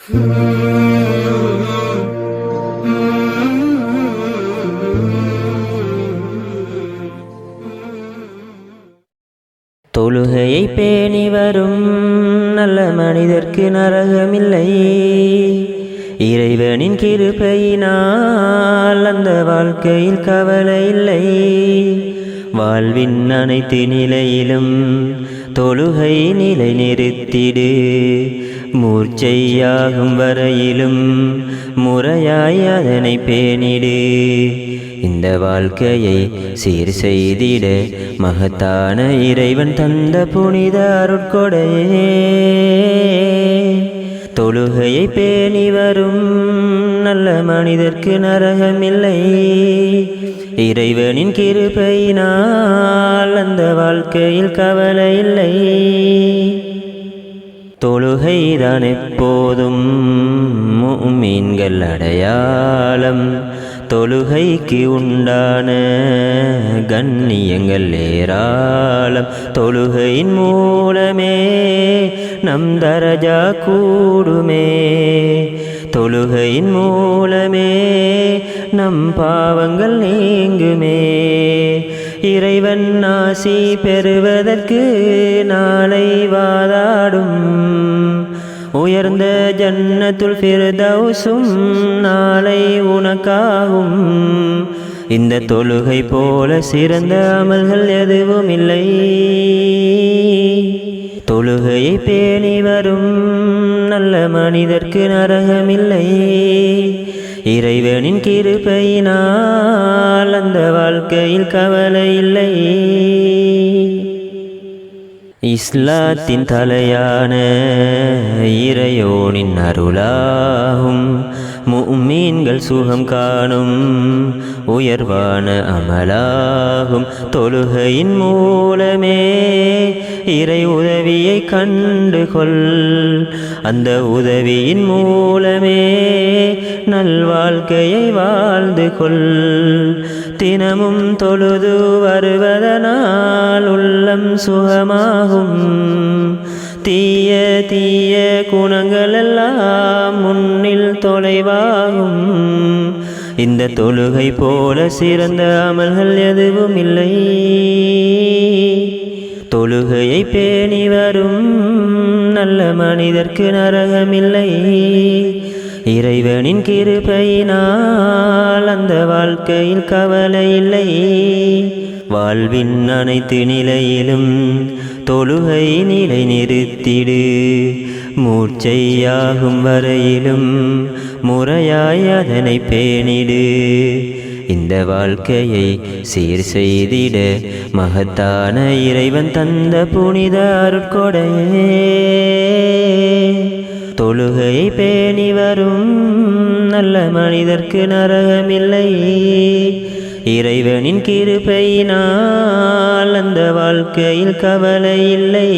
தொழுகையை பேணி வரும் நல்ல மனிதர்க்கு நரகமில்லை. இறைவனின் கிருபையினால் அந்த வாழ்க்கையில் கவலை இல்லை. வாழ்வின் அனைத்து நிலையிலும் தொழுகை நிலை நிறுத்திடு. மூர்ச்சையாகும் வரையிலும் முறையாய் அதனை பேணிடு. இந்த வாழ்க்கையை சீர் செய்திட மகத்தான இறைவன் தந்த புனித அருட்கொடையே. தொழுகையை பேணி வரும் நல்ல மனிதர்க்கு நரகமில்லை. இறைவனின் கிருபையினால் அந்த வாழ்க்கையில் கவலை இல்லை. தொழுகைதான் எப்போதும் முஃமின்கள் அடையாளம். தொழுகைக்கு உண்டான கண்ணியங்கள் ஏராளம். தொழுகையின் மூலமே நம் தரஜா கூடுமே. தொழுகையின் மூலமே நம் பாவங்கள் நீங்குமே. இறைவன் ஆசி பெறுவதற்கு நாளை வாதாடும். உயர்ந்த ஜன்னத்துல் ஃபிர்தௌஸும் நாளை உனக்காகும். இந்த தொழுகை போல சிறந்த அமல்கள் எதுவும் இல்லை. தொழுகையை பேணி வரும் நல்ல மனிதர்க்கு நரகமில்லை. இறைவனின் கிருபையினால் அந்த வாழ்க்கையில் கவலை இல்லை. இஸ்லாத்தின் தலையான இறையோனின் அருளாகும். முஃமின்கள் சுகம் காணும் உயர்வான அமலாகும். தொழுகையின் மூலமே இறை உதவியை கண்டுகொள். அந்த உதவியின் மூலமே நல்வாழ்க்கையை வாழ்ந்து கொள். தினமும் தொழுது வருவதனால் உள்ளம் சுகமாகும். தீய தீய குணங்களெல்லாம் முன்னில் தொலைவாகும். இந்த தொழுகை போல சிறந்த அமல்கள் எதுவும் இல்லை. தொழுகையை பேணி வரும் நல்ல மனிதர்க்கு நரகமில்லை. இறைவனின் கிருபையினால் அந்த வாழ்க்கையில் கவலை இல்லை. வாழ்வின் அனைத்து நிலையிலும் தொழுகை நிலை நிறுத்திடு. மூர்ச்சையாகும் வரையிலும் முறையாய் அதனை பேணிடு. இந்த வாழ்க்கையை சீர் செய்திட மகத்தான இறைவன் தந்த புனித அருட்கொடையே. தொழுகையை பேணி வரும் நல்ல மனிதர்க்கு நரகமில்லை. இறைவனின் கிருபையினால் அந்த வாழ்க்கையில் கவலை இல்லை.